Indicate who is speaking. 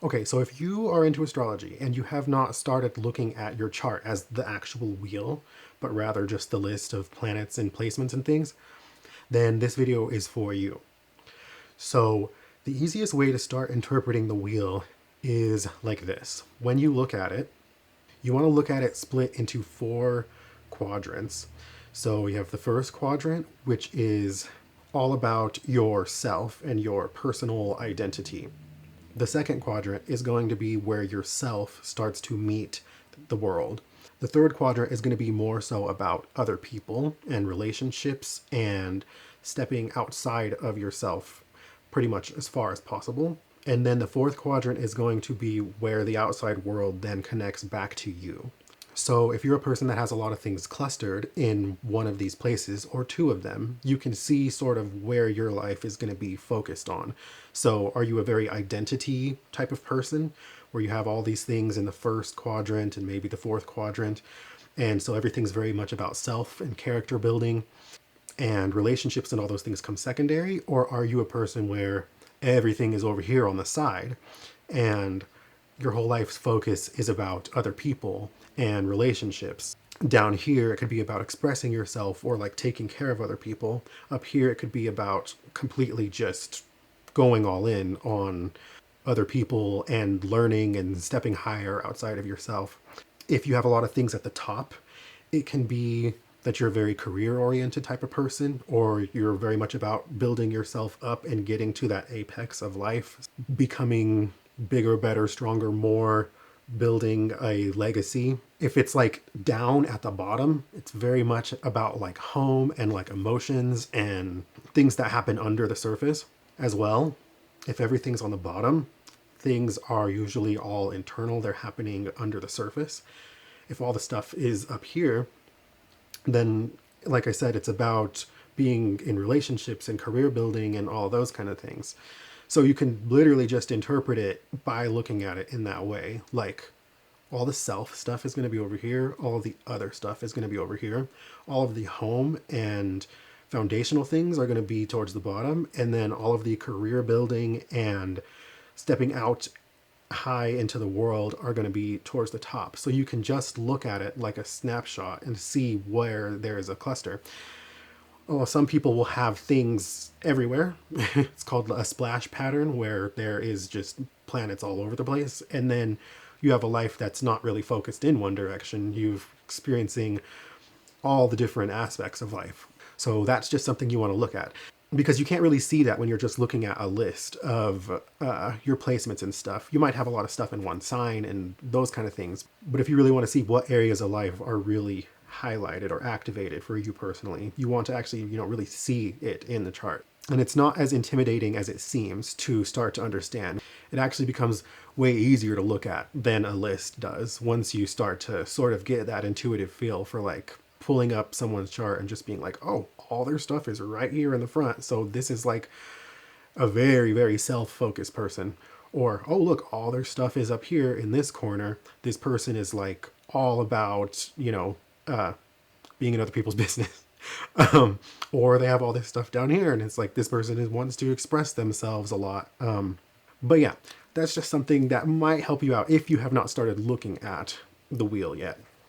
Speaker 1: Okay, so if you are into astrology and you have not started looking at your chart as the actual wheel, but rather just the list of planets and placements and things, then this video is for you. So the easiest way to start interpreting the wheel is like this. When you look at it, you want to look at it split into 4 quadrants. So you have the first quadrant, which is all about yourself and your personal identity. The second quadrant is going to be where yourself starts to meet the world. The third quadrant is going to be more so about other people and relationships and stepping outside of yourself pretty much as far as possible. And then the fourth quadrant is going to be where the outside world then connects back to you. So if you're a person that has a lot of things clustered in one of these places or 2 of them, you can see sort of where your life is going to be focused on. So are you a very identity type of person where you have all these things in the first quadrant and maybe the fourth quadrant? And so everything's very much about self and character building, and relationships and all those things come secondary? Or are you a person where everything is over here on the side and your whole life's focus is about other people and relationships? Down here, it could be about expressing yourself or like taking care of other people. Up here, it could be about completely just going all in on other people and learning and stepping higher outside of yourself. If you have a lot of things at the top, it can be that you're a very career oriented type of person, or you're very much about building yourself up and getting to that apex of life, becoming bigger, better, stronger, more, building a legacy. If it's like down at the bottom, it's very much about like home and like emotions and things that happen under the surface as well. If everything's on the bottom, things are usually all internal, they're happening under the surface. If all the stuff is up here, then like I said, it's about being in relationships and career building and all those kind of things. So you can literally just interpret it by looking at it in that way. Like all the self stuff is going to be over here. All of the other stuff is going to be over here. All of the home and foundational things are going to be towards the bottom. And then all of the career building and stepping out high into the world are going to be towards the top. So you can just look at it like a snapshot and see where there is a cluster. Oh, some people will have things everywhere. It's called a splash pattern, where there is just planets all over the place. And then you have a life that's not really focused in one direction. You're experiencing all the different aspects of life. So that's just something you want to look at, because you can't really see that when you're just looking at a list of your placements and stuff. You might have a lot of stuff in one sign and those kind of things. But if you really want to see what areas of life are really highlighted or activated for you personally, you want to actually, really see it in the chart. And it's not as intimidating as it seems to start to understand. It actually becomes way easier to look at than a list does once you start to sort of get that intuitive feel for like pulling up someone's chart and just being like, oh, all their stuff is right here in the front. So this is like a very, very self-focused person. Or, oh, look, all their stuff is up here in this corner. This person is like all about, being in other people's business. Or they have all this stuff down here and it's like this person wants to express themselves a lot. But yeah, that's just something that might help you out if you have not started looking at the wheel yet.